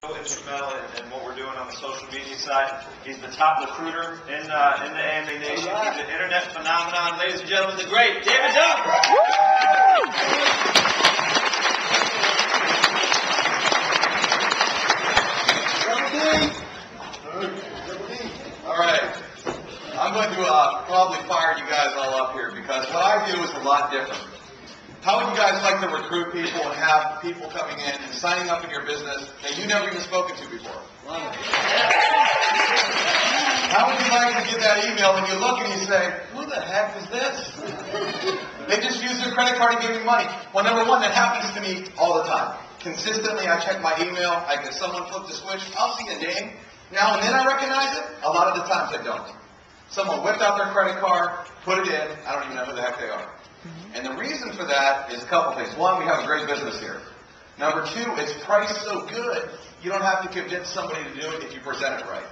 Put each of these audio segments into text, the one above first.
instrumental in what we're doing on the social media side. He's the top recruiter in the AMA Nation. He's an internet phenomenon. Ladies and gentlemen, the great David Dunn. All right. I'm going to probably fire you guys all up here because what I do is a lot different. How would you guys like to recruit people and have people coming in and signing up in your business that you never even spoken to before? How would you like to get that email and you look and you say, who the heck is this? They just used their credit card to give me money. Well, number one, that happens to me all the time. Consistently, I check my email. I get someone flip the switch. I'll see a name. Now and then I recognize it. A lot of the times I don't. Someone whipped out their credit card, put it in. I don't even know who the heck they are. And the reason for that is a couple things. One, we have a great business here. Number two, it's priced so good, you don't have to convince somebody to do it if you present it right.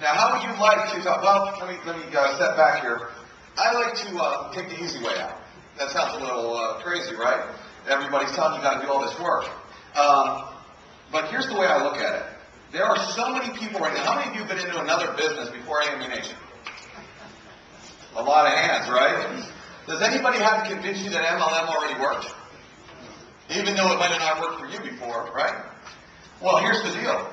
Now, how would you like to talk? Well, let me step back here. I like to take the easy way out. That sounds a little crazy, right? Everybody's telling you got to do all this work. But here's the way I look at it. There are so many people right now. How many of you have been into another business before AMANTION? A lot of hands, right? Does anybody have to convince you that MLM already worked? Even though it might have not worked for you before, right? Well, here's the deal.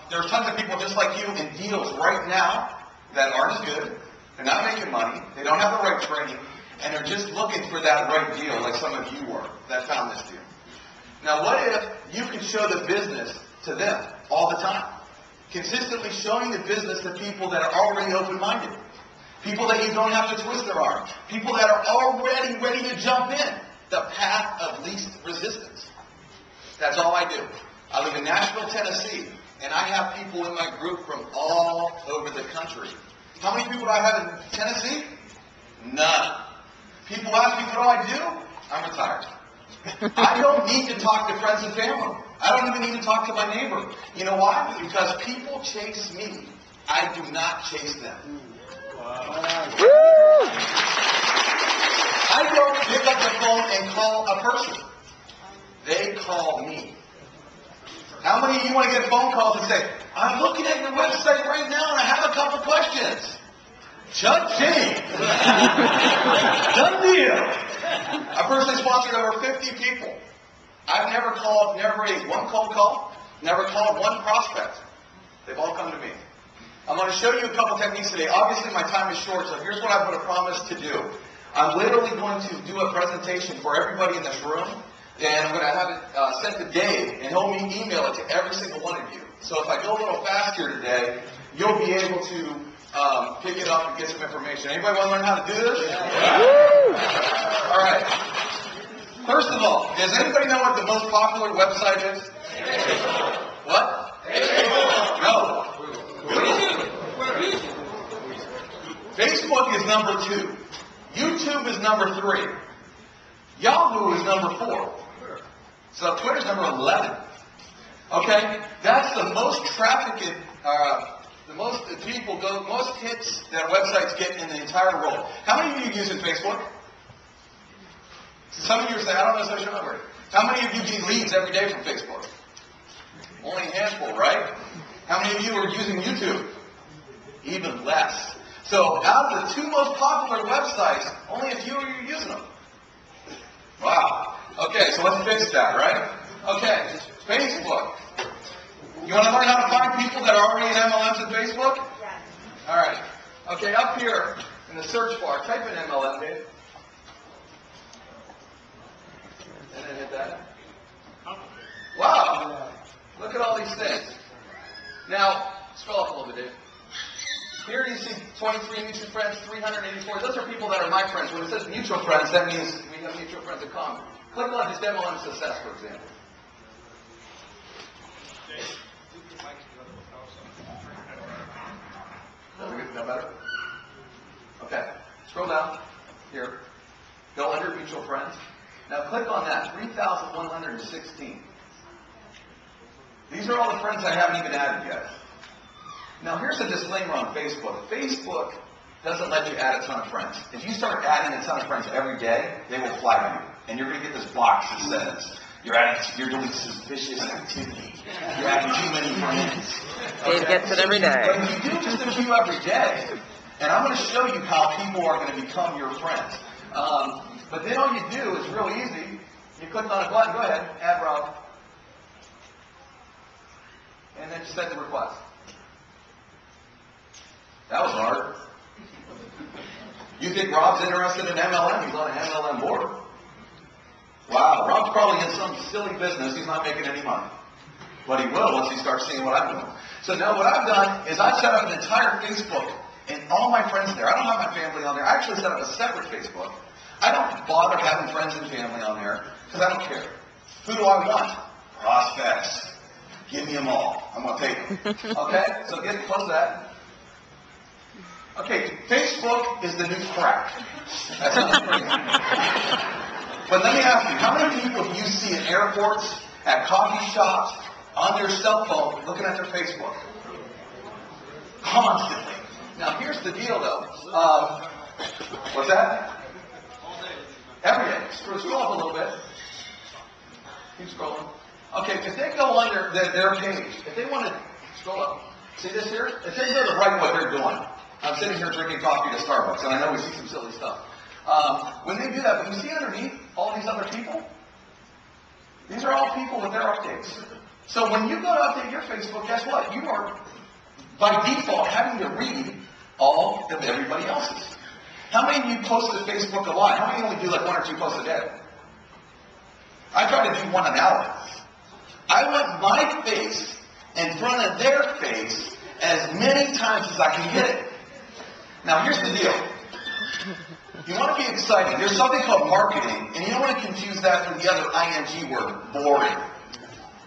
There's tons of people just like you in deals right now that aren't as good. They're not making money. They don't have the right training. And they're just looking for that right deal like some of you were that found this deal. Now, what if you could show the business to them all the time? Consistently showing the business to people that are already open-minded. People that you don't have to twist their arm. People that are already ready to jump in. The path of least resistance. That's all I do. I live in Nashville, Tennessee, and I have people in my group from all over the country. How many people do I have in Tennessee? None. People ask me, what do I do? I'm retired. I don't need to talk to friends and family. I don't even need to talk to my neighbor. You know why? Because people chase me. I do not chase them. I don't pick up the phone and call a person. They call me. How many of you want to get phone calls and say, I'm looking at your website right now and I have a couple questions? Cha-ching! Done deal! I personally sponsored over 50 people. I've never raised one cold call, never called one prospect. They've all come to me. I'm going to show you a couple techniques today. Obviously, my time is short, so here's what I'm going to promise to do. I'm literally going to do a presentation for everybody in this room, and I'm going to have it sent to Dave, and he'll email it to every single one of you. So if I go a little fast here today, you'll be able to pick it up and get some information. Anybody want to learn how to do this? Yeah. All right. First of all, does anybody know what the most popular website is? What? No. Facebook is number 2. YouTube is number 3. Yahoo is number 4. So Twitter's number 11. Okay? That's the most trafficked, the most people go, most hits that websites get in the entire world. How many of you are using Facebook? Some of you are saying, I don't know social network. How many of you get leads every day from Facebook? Only a handful, right? How many of you are using YouTube? Even less. So out of the 2 most popular websites, only a few of you are using them. Wow. Okay, so let's fix that, right? Okay, Facebook. You want to learn how to find people that are already in MLMs and Facebook? Yes. All right. Okay, up here in the search bar, type in MLM, Dave. And then hit that. Wow. Look at all these things. Now, scroll up a little bit, Dave. Here you see 23 mutual friends, 384. Those are people that are my friends. When it says mutual friends, that means we have mutual friends in common. Click on just MLM Success, for example. No better? Okay. Scroll down. Here. Go under mutual friends. Now click on that. 3,116. These are all the friends I haven't even added yet. Now here's a disclaimer on Facebook. Facebook doesn't let you add a ton of friends. If you start adding a ton of friends every day, they will flag you. And you're going to get this box that says, you're doing suspicious activity. You're adding friends. Dave gets it every day. But if you do just a few every day, and I'm going to show you how people are going to become your friends. But then all you do is real easy. You click on a button. Go ahead, add Rob. And then just send the request. That was hard. You think Rob's interested in MLM? He's on an MLM board. Wow, Rob's probably in some silly business. He's not making any money. But he will once he starts seeing what I'm doing. So now what I've done is I've set up an entire Facebook and all my friends there. I don't have my family on there. I actually set up a separate Facebook. I don't bother having friends and family on there because I don't care. Who do I want? Prospects. Give me them all. I'm going to take them. Okay? So close that. Okay, Facebook is the new crack. That sounds crazy. But let me ask you, how many people do you see at airports, at coffee shops, on their cell phone, looking at their Facebook? Constantly. Now, here's the deal, though. What's that? Every day. Scroll up a little bit. Keep scrolling. Okay, if they go on their page, if they want to scroll up, see this here? If they go to write what they're doing, I'm sitting here drinking coffee to Starbucks, and I know we see some silly stuff. When they do that, but you see underneath all these other people? These are all people with their updates. So when you go to update your Facebook, guess what? You are, by default, having to read all of everybody else's. How many of you post to Facebook a lot? How many only do like 1 or 2 posts a day? I try to do 1 an hour. I want my face in front of their face as many times as I can get it. Now, here's the deal. You want to be exciting. There's something called marketing, and you don't want to confuse that with the other ing word, boring.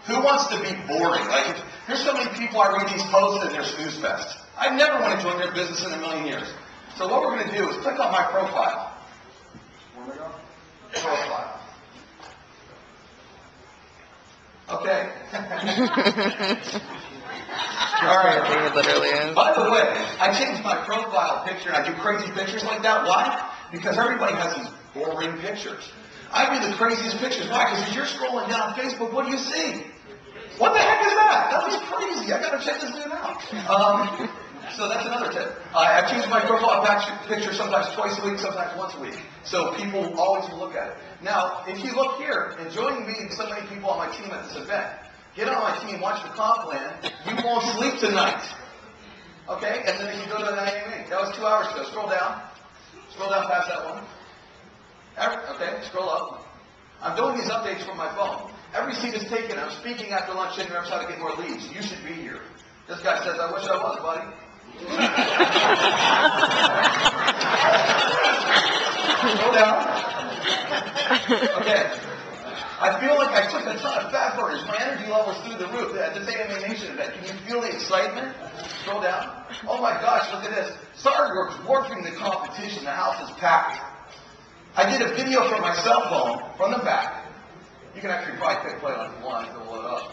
Who wants to be boring? Like, there's so many people I read these posts and they're snooze fest. I never want to join their business in a million years. So what we're going to do is click on my profile. Where we go? Profile. Okay. All right. It literally is. By the way, I changed my profile picture and I do crazy pictures like that. Why? Because everybody has these boring pictures. I do the craziest pictures. Why? Because as you're scrolling down Facebook, what do you see? What the heck is that? That was crazy. I got to check this dude out. So that's another tip. I change my profile picture sometimes twice a week, sometimes once a week. So people always will look at it. Now, if you look here, and join me and so many people on my team at this event, get on my team, watch the comp plan, you won't sleep tonight. Okay? And then if you go to the AMA, that was 2 hours ago. Scroll down past that one. Okay, scroll up. I'm doing these updates from my phone. Every seat is taken. I'm speaking after lunch in Europe how to get more leads. You should be here. This guy says, I wish I was, buddy. Scroll down. Okay. I feel like I took a ton of fat burners. My energy level's through the roof at this AMA Nation event. Can you feel the excitement? Scroll down. Oh my gosh, look at this. Sorry, we're dwarfing the competition. The house is packed. I did a video from my cell phone from the back. You can actually probably click play on it if you want to blow it up.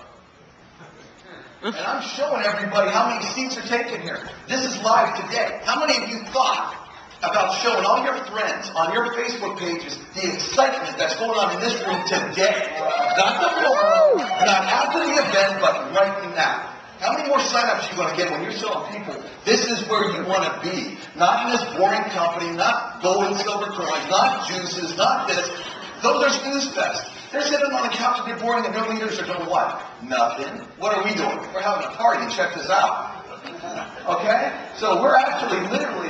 And I'm showing everybody how many seats are taken here. This is live today. How many of you thought about showing all your friends on your Facebook pages the excitement that's going on in this room today? Not tomorrow, not after the event, but right now. How many more sign-ups are you going to get when you're showing people this is where you want to be? Not in this boring company, not gold and silver coins, not juices, not this. Those are snooze fest. They're sitting on the couch and they're boring and their leaders are doing what? Nothing. What are we doing? We're having a party. Check this out. Okay? So we're actually literally